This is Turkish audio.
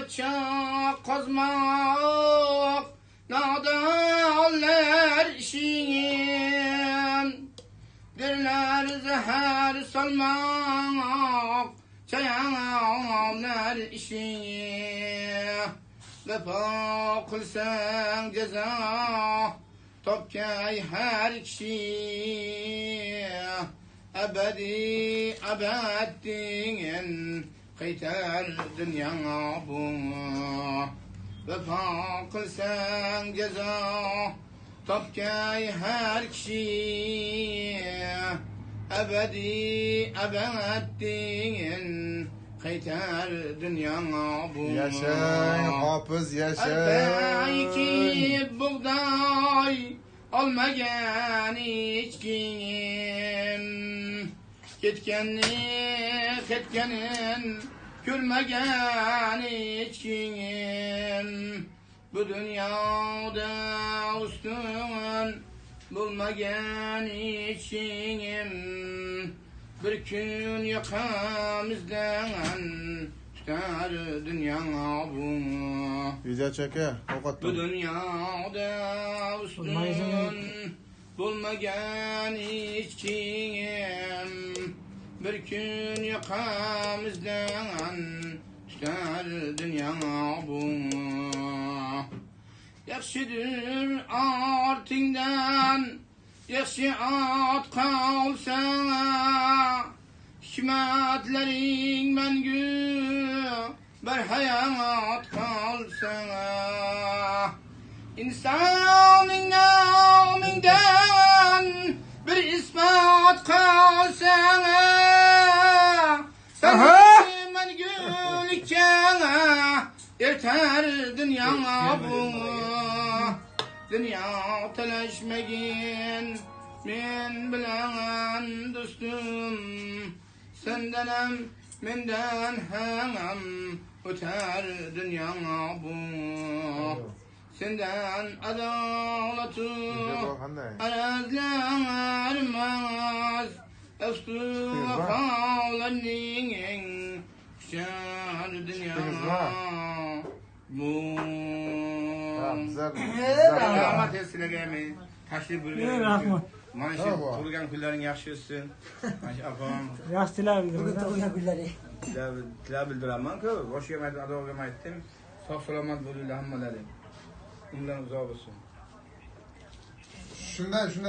çak kazmak nadaller işin derler zehir salmak çayaller işin vefa kılsan ceza topkay her kişi ebedi ebedin kaytar dünya bu vefa kılsan ceza topkay her kişi ebedi ebedin kaytar dünya bu Yaşa hafız yaşa. Belki buğday olmayan hiç kim ketkenin görmegen hiç kim bu dünyada üstün bulmagan hiç kim bir gün yakamızdan tutar dünya bu Güzel çeke. bu dünyada üstün bulmagan hiç kim bir gün yakamızdan tutar dünya bu yaxşıdır artingdan yaxşı at kalsa hikmetlerin mengü bir hayat kalsa insanın naminden bir ispat kalsa sen mengülükken yeter dünya bu dünya telaşmegin men bilen dostum senden menden hem öter dünya bu senden adaleti arazlanmaz östü fağlanın şer dünya bu rahmat etsinler taşlı bölümü rahmat. mana shu tug'ilgan kunlaring yaxshi o'tsin. Mana shu apam Yaxshi tilab Bugun tug'ilgan kunlari. tilab bildiraman-ku, boshqa adog'im aytdim. Sog' salomat bo'linglar hammalari. Umrlar uzoq bo'lsin. Shundan